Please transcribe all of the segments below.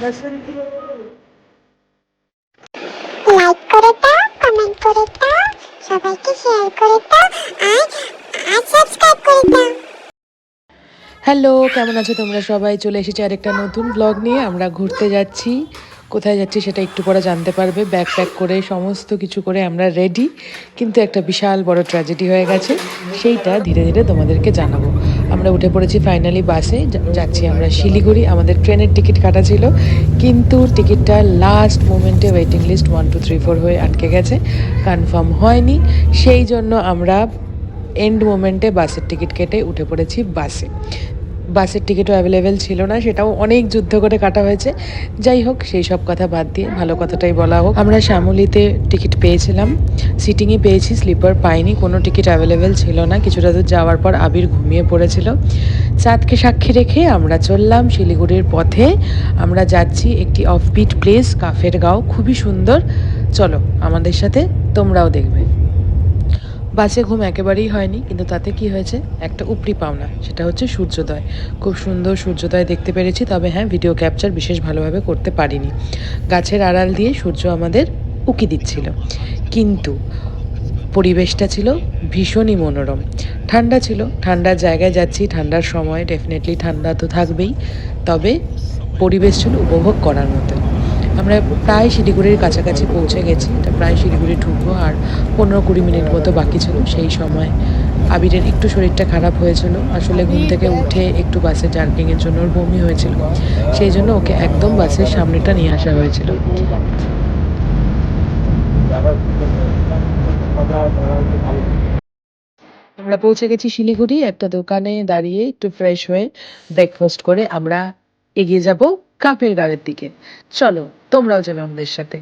Like করে দাও, comment করে দাও, সবাইকে শেয়ার করে দাও আর সাবস্ক্রাইব করে দাও। হ্যালো, কেমন আছো তোমরা সবাই? চলে এসেছি আরেকটা নতুন ব্লগ নিয়ে। আমরা ঘুরতে যাচ্ছি। কোথায় যাচ্ছি সেটা একটু পরে জানতে পারবে। ব্যাগ প্যাক করে সমস্ত কিছু করে আমরা রেডি, কিন্তু একটা বিশাল বড় ট্র্যাজেডি হয়ে গেছে। সেইটা ধীরে ধীরে তোমাদেরকে জানাবো। আমরা উঠে পড়েছি ফাইনালি বাসে। যাচ্ছি আমরা শিলিগুড়ি। আমাদের ট্রেনের টিকিট কাটা ছিল, কিন্তু টিকিটটা লাস্ট মোমেন্টে ওয়েটিং লিস্ট 1 2 3 4 হয়ে আটকে গেছে, কনফার্ম হয়নি। সেই জন্য আমরা এন্ড মোমেন্টে বাসের টিকিট কেটে উঠে পড়েছি বাসে। বাসের টিকিটও অ্যাভেলেবেল ছিল না, সেটাও অনেক যুদ্ধ করে কাটা হয়েছে। যাই হোক, সেই সব কথা বাদ দিয়ে ভালো কথাটাই বলা হোক। আমরা শ্যামলীতে টিকিট পেয়েছিলাম, সিটিংই পেয়েছি, স্লিপার পাইনি, কোনো টিকিট অ্যাভেলেবেল ছিল না। কিছুটা দূর যাওয়ার পর আবির ঘুমিয়ে পড়েছিল। চাঁদকে সাক্ষী রেখে আমরা চললাম শিলিগুড়ির পথে। আমরা যাচ্ছি একটি অফবিট প্লেস, কাফের গাঁও, খুবই সুন্দর। চলো আমাদের সাথে, তোমরাও দেখবে। বাসে ঘুম একেবারেই হয়নি, কিন্তু তাতে কি হয়েছে, একটা উপরি পাওনা, সেটা হচ্ছে সূর্যোদয়। খুব সুন্দর সূর্যোদয় দেখতে পেরেছি, তবে হ্যাঁ, ভিডিও ক্যাপচার বিশেষ ভালোভাবে করতে পারিনি। গাছের আড়াল দিয়ে সূর্য আমাদের উকি দিচ্ছিল, কিন্তু পরিবেশটা ছিল ভীষণই মনোরম। ঠান্ডা ছিল, ঠান্ডার জায়গায় যাচ্ছি, ঠান্ডার সময় ডেফিনেটলি ঠান্ডা তো থাকবেই, তবে পরিবেশ ছিল উপভোগ করার মতো। আমরা প্রায় শিলিগুড়ির কাছাকাছি পৌঁছে গেছি। এটা প্রায় শিলিগুড়ি ঢুকবো, আর 15-20 মিনিট মতো বাকি ছিল। সেই সময় আবিরের একটু শরীরটা খারাপ হয়েছিল। আসলে ঘুম থেকে উঠে একটু বাসে জার্কিংয়ের জন্য ওর বমি হয়েছিল, সেই জন্য ওকে একদম বাসের সামনেটা নিয়ে আসা হয়েছিল। আমরা পৌঁছে গেছি শিলিগুড়ি। একটা দোকানে দাঁড়িয়ে একটু ফ্রেশ হয়ে ব্রেকফাস্ট করে আমরা এগিয়ে যাব কাপের গাড়ির দিকে। চলো, তোমরাও যাবে আমাদের সাথে।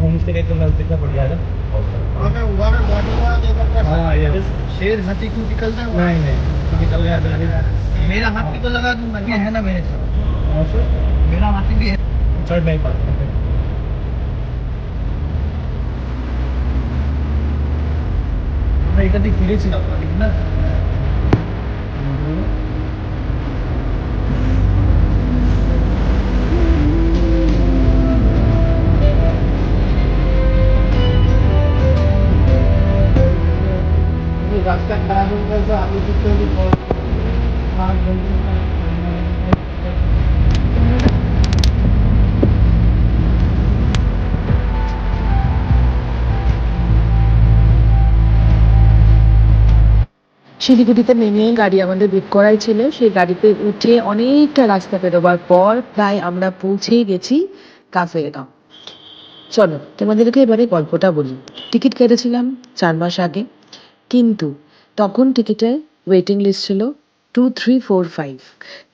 होम स्टे का तो कितना पड़ जाएगा? हाँ यार, शेर हाथी क्यों निकलता है? नहीं नहीं, तो निकल गया गाड़ी। मेरा हाथी तो लगा दूंगा, ये है ना मेरे साथ। मेरा हाथी भी है। थर्ड नहीं पाता এটা দিয়ে ফিরেছিলাম না। রাস্তা খারাপ হয়ে গেছে, আমি দিতে শিলিগুড়িতে নেমে গাড়ি আমাদের বুক করাই ছিল। সেই গাড়িতে উঠে অনেকটা রাস্তা পেরোবার পর প্রায় আমরা পৌঁছেই গেছি কাফে গাঁও। চলো তোমাদেরকে এবারে গল্পটা বলি। টিকিট কেটেছিলাম 4 মাস আগে, কিন্তু তখন টিকিটের ওয়েটিং লিস্ট ছিল 2 3 4 5,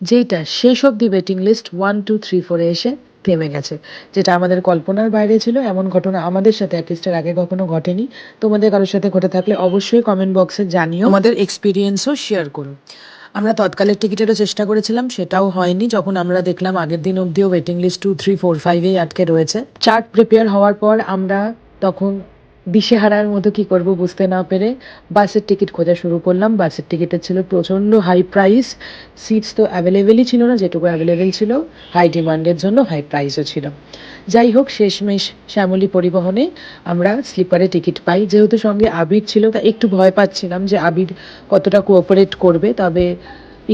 যেটা শেষ অব্দি ওয়েটিং লিস্ট 1 2 3 4 এসে থেমে গেছে, যেটা আমাদের কল্পনার বাইরে ছিল। এমন ঘটনা আমাদের সাথে অ্যাটলিস্টের আগে কখনো ঘটেনি। তোমাদের কারোর সাথে ঘটে থাকলে অবশ্যই কমেন্ট বক্সে জানিও, আমাদের এক্সপিরিয়েন্সও শেয়ার করুন। আমরা তৎকালের টিকিটেরও চেষ্টা করেছিলাম, সেটাও হয়নি। যখন আমরা দেখলাম আগের দিন অব্দিও ওয়েটিং লিস্ট 2 3 4 5-এই আটকে রয়েছে। চার্ট প্রিপেয়ার হওয়ার পর আমরা তখন দিশেহারার মতো কি করব বুঝতে না পেরে বাসের টিকিট খোঁজা শুরু করলাম। বাসের টিকিটের ছিল প্রচণ্ড হাই প্রাইস, সিটস তো অ্যাভেলেবেলই ছিল না, যেটুকু অ্যাভেলেবেল ছিল হাই ডিমান্ডের জন্য হাই প্রাইসও ছিল। যাই হোক, শেষমেশ শ্যামলী পরিবহনে আমরা স্লিপারে টিকিট পাই। যেহেতু সঙ্গে আবির ছিল, তা একটু ভয় পাচ্ছিলাম যে আবির কতটা কোঅপারেট করবে, তবে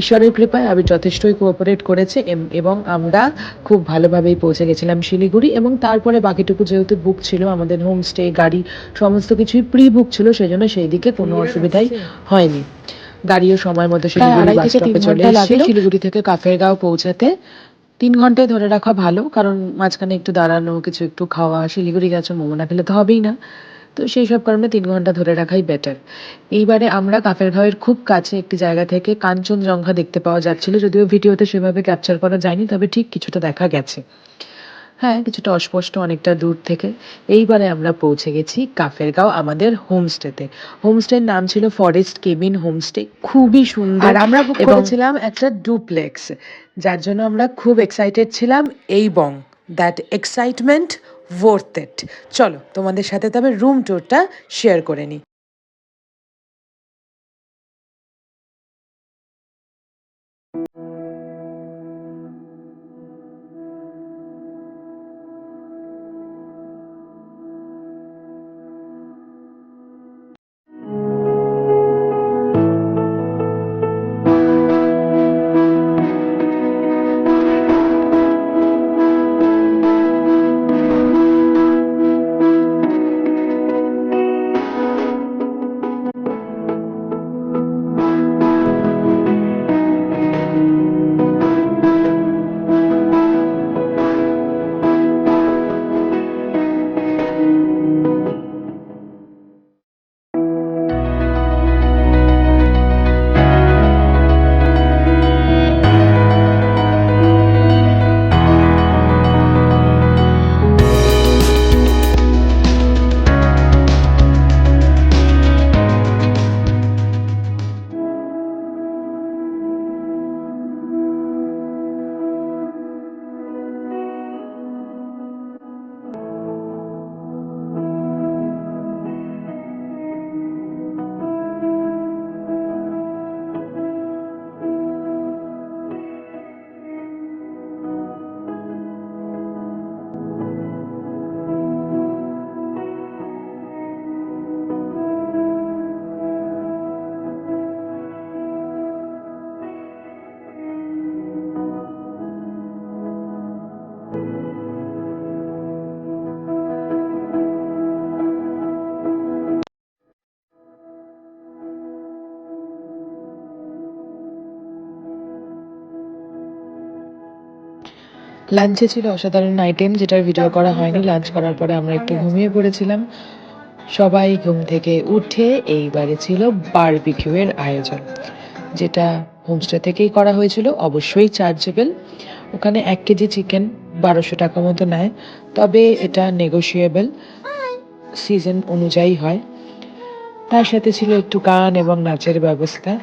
ঈশ্বরের কৃপায় আবির যথেষ্টই কোঅপারেট করেছে এবং আমরা খুব ভালোভাবেই পৌঁছে গেছিলাম শিলিগুড়ি। এবং তারপরে বাকিটুকু যেহেতু বুক ছিল, আমাদের হোমস্টে, গাড়ি সমস্ত কিছুই প্রি বুক ছিল, সেই জন্য সেই দিকে কোনো অসুবিধাই হয়নি। গাড়িও সময় মতো শিলিগুড়ি বাস স্টপে চলে এসেছিল। শিলিগুড়ি থেকে কাফের গাঁও পৌঁছাতে 3 ঘন্টায় ধরে রাখা ভালো, কারণ মাঝখানে একটু দাঁড়ানো, কিছু একটু খাওয়া। শিলিগুড়ি গেছো, মোমো না খেলে তো হবেই না। তো সেই সব কারণে 3 ঘন্টা ধরে রাখাই বেটার। এইবারে আমরা কাফেরগাঁওয়ের খুব কাছে একটি জায়গা থেকে কাঞ্চনজঙ্ঘা দেখতে পাওয়া যাচ্ছিল, যদিও ভিডিওতে সেভাবে ক্যাপচার করা যায়নি, তবে ঠিক কিছুটা দেখা গেছে। হ্যাঁ, কিছুটা অস্পষ্ট অনেকটা দূর থেকে। এইবারে আমরা পৌঁছে গেছি কাফেরগাঁও আমাদের হোমস্টেতে। হোমস্টের নাম ছিল ফরেস্ট কেবিন হোমস্টে, খুবই সুন্দর। আর আমরা বুক করেছিলাম একটা ডুপ্লেক্স, যার জন্য আমরা খুব এক্সাইটেড ছিলাম। এবং দ্যাট এক্সাইটমেন্ট ওয়ার্থ ইট। চলো তোমাদের সাথে তবে রুম ট্যুরটা শেয়ার করে নিই। লাঞ্চে ছিল অসাধারণ আইটেম, যেটার ভিডিও করা হয়নি। লাঞ্চ করার পরে আমরা একটু ঘুমিয়ে পড়েছিলাম। সবাই ঘুম থেকে উঠে এইবারে ছিল বারবিকিউ এর আয়োজন, যেটা হোমস্টে থেকেই করা হয়েছিল, অবশ্যই চার্জেবল। ওখানে 1 কেজি চিকেন 1200 টাকা মতো নেয়, তবে এটা নেগোশিয়েবল, সিজন অনুযায়ী হয়। তার সাথে ছিল একটু গান এবং নাচের ব্যবস্থা।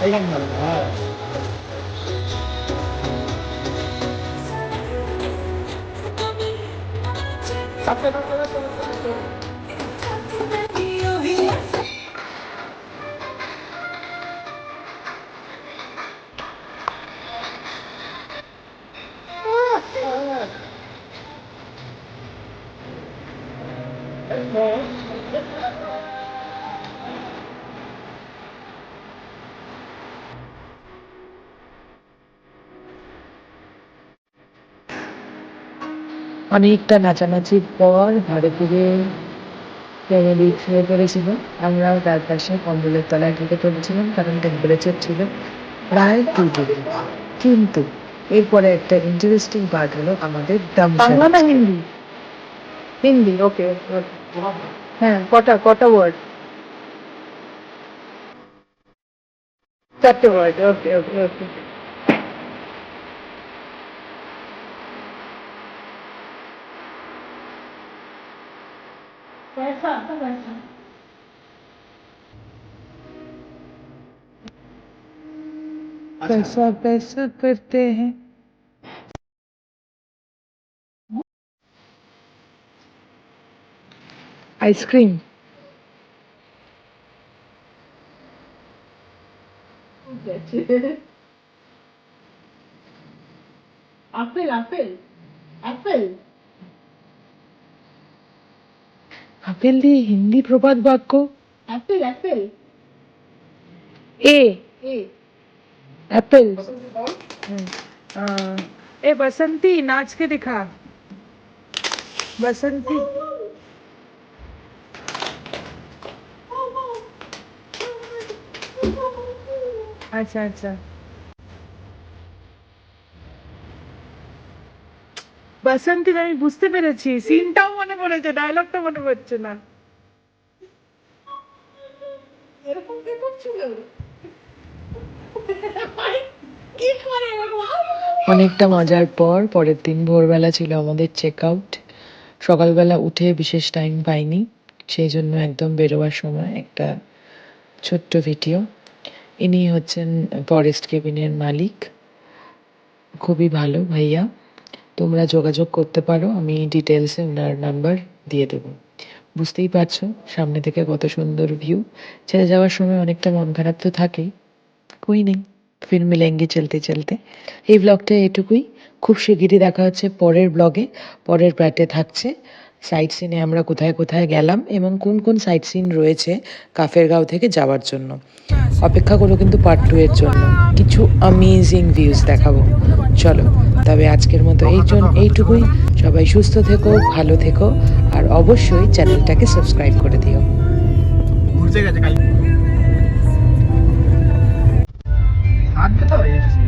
Ayan na. অনেকটা নাচানাচির পর ঘরে ফিরে ফ্যামিলি শুয়ে পড়েছিল। আমরাও তার পাশে কম্বলের তলায় ঢুকে পড়েছিলাম, কারণ টেম্পারেচার ছিল প্রায় 2 ডিগ্রি। কিন্তু এরপরে একটা ইন্টারেস্টিং পার্ট হলো আমাদের দম বাংলা না হিন্দি? হিন্দি, ওকে। হ্যাঁ, কটা কটা ওয়ার্ড? 4টে ওয়ার্ড, ওকে ওকে ওকে। पैसा पैसा करते हैं। Ice cream apple apple apple apple দিয়ে হিন্দি প্রবাদ বাক্য। আপেল আপেল ए এ एप्पल। ए बसंती नाच के दिखा। बसंती अच्छा अच्छा বসন্তী আমি বুঝতে পেরেছি, সিনটাও মনে পড়েছে, ডায়লগটা মনে পড়ছে না। এরকম কি করছিল কি করে অনেকটা মজার পর পরের দিন ভোরবেলা ছিল আমাদের চেক আউট। সকালবেলা উঠে বিশেষ টাইম পাইনি, সেই জন্য একদম বেরোবার সময় একটা ছোট্ট ভিডিও। ইনি হচ্ছেন ফরেস্ট কেবিনের মালিক, খুবই ভালো ভাইয়া। তোমরা যোগাযোগ করতে পারো, আমি ডিটেলসে ওনার নাম্বার দিয়ে দেবো। বুঝতেই পারছো সামনে থেকে কত সুন্দর ভিউ। ছেড়ে যাওয়ার সময় অনেকটা মন খারাপ তো থাকেই, कोई नहीं फिर मिलेंगे चलते चलते। এই ব্লগটা এটুকুই, খুব শিগগিরই দেখা হচ্ছে পরের ব্লগে। পরের পার্টে থাকছে সাইট সিনে আমরা কোথায় কোথায় গেলাম এবং কোন কোন সাইট সিন রয়েছে কাফেরগাঁও থেকে যাওয়ার জন্য। অপেক্ষা করো কিন্তু পার্ট 2 এর জন্য, কিছু অ্যামেজিং ভিউজ দেখাবো। চলো তবে আজকের মতো এইটুকুই। সবাই সুস্থ থেকো, ভালো থেকো, আর অবশ্যই চ্যানেলটাকে সাবস্ক্রাইব করে দিও। ঘুরতে গেছে কাল হাত ব্যথা হয়ে গেছে